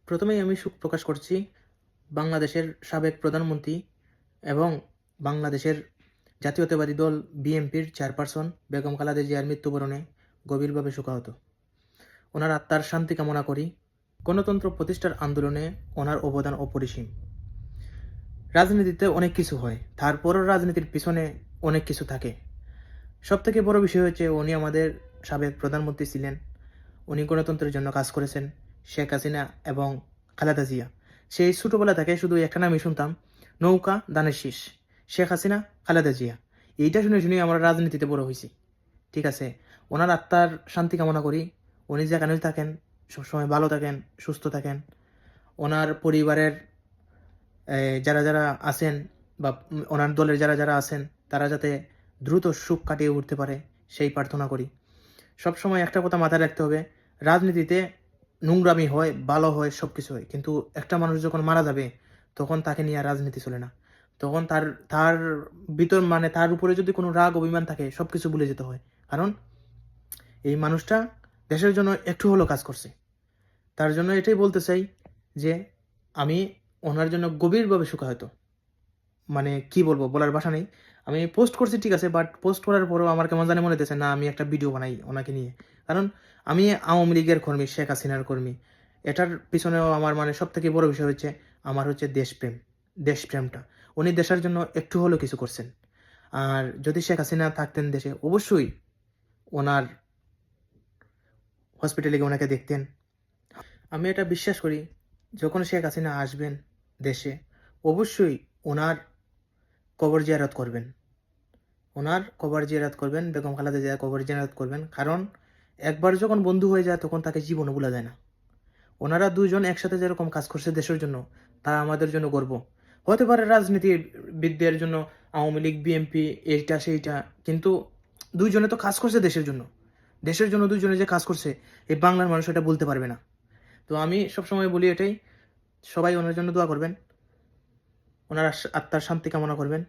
প্রথমেই আমি সুখ প্রকাশ করছি বাংলাদেশের সাবেক প্রধানমন্ত্রী এবং বাংলাদেশের জাতীয়তাবাদী দল বিএনপির চেয়ারপারসন বেগম খালেদা জিয়ার মৃত্যুবরণে গভীরভাবে শোকাহত। ওনার আত্মার শান্তি কামনা করি। গণতন্ত্র প্রতিষ্ঠার আন্দোলনে ওনার অবদান অপরিসীম। রাজনীতিতে অনেক কিছু হয়, তারপরও রাজনীতির পিছনে অনেক কিছু থাকে। সবথেকে বড় বিষয় হচ্ছে উনি আমাদের সাবেক প্রধানমন্ত্রী ছিলেন। উনি গণতন্ত্রের জন্য কাজ করেছেন, শেখ হাসিনা এবং খালেদা জিয়া। সেই ছোটোবেলা থেকে শুধু একটা নামই শুনতাম, নৌকা দানের শীষ, শেখ হাসিনা, খালেদা জিয়া। এইটা শুনে শুনে আমরা রাজনীতিতে বড় হয়েছি। ঠিক আছে, ওনার আত্মার শান্তি কামনা করি। উনি যেখানেই থাকেন সবসময় ভালো থাকেন, সুস্থ থাকেন। ওনার পরিবারের যারা যারা আছেন বা ওনার দলের যারা যারা আছেন তারা যাতে দ্রুত সুখ কাটিয়ে উঠতে পারে সেই প্রার্থনা করি। সবসময় একটা কথা মাথায় রাখতে হবে, রাজনীতিতে নোংরামি হয়, ভালো হয়, সব কিছু হয়, কিন্তু একটা মানুষ যখন মারা যাবে তখন তাকে নিয়ে আর রাজনীতি চলে না। তখন তার তার ভিতর তার উপরে যদি কোনো রাগ অভিমান থাকে সব কিছু ভুলে যেতে হয়। কারণ এই মানুষটা দেশের জন্য একটু হলেও কাজ করছে। তার জন্য এটাই বলতে চাই যে আমি ওনার জন্য গভীরভাবে শোকাহত। কি বলবো, বলার ভাষা নেই। আমি পোস্ট করছি ঠিক আছে, বাট পোস্ট করার পরেও আমার কেমন জানি মনে হতেছে না আমি একটা ভিডিও বানাই ওনাকে নিয়ে। কারণ আমি আওয়ামী লীগের কর্মী, শেখ হাসিনার কর্মী। এটার পিছনেও আমার সব থেকে বড় বিষয় হচ্ছে আমার হচ্ছে দেশপ্রেম। দেশপ্রেমটা উনি দেশের জন্য একটু হলেও কিছু করছেন। আর যদি শেখ হাসিনা থাকতেন দেশে, অবশ্যই ওনার হসপিটালে গিয়ে ওনাকে দেখতেন। আমি এটা বিশ্বাস করি, যখন শেখ হাসিনা আসবেন দেশে, অবশ্যই ওনার কবর জিয়ারত করবেন। বেগম খালেদা জিয়ার কবর জিয়ারত করবেন। কারণ একবার যখন বন্ধু হয়ে যায় তখন তাকে জীবনে ভোলা যায় না। ওনারা দুজন একসাথে যেরকম কাজ করছে দেশের জন্য, তা আমাদের জন্য গর্ব। হতে পারে রাজনীতিবিদদের জন্য আওয়ামী লীগ, বিএনপি, এইটা সেইটা, কিন্তু দুইজনে তো কাজ করছে দেশের জন্য। দেশের জন্য দুইজনে যে কাজ করছে, এই বাংলার মানুষ এটা বলতে পারবে না। তো আমি সবসময় বলি এটাই, সবাই ওনার জন্য দোয়া করবেন, ওনার আত্মার শান্তি কামনা করবেন।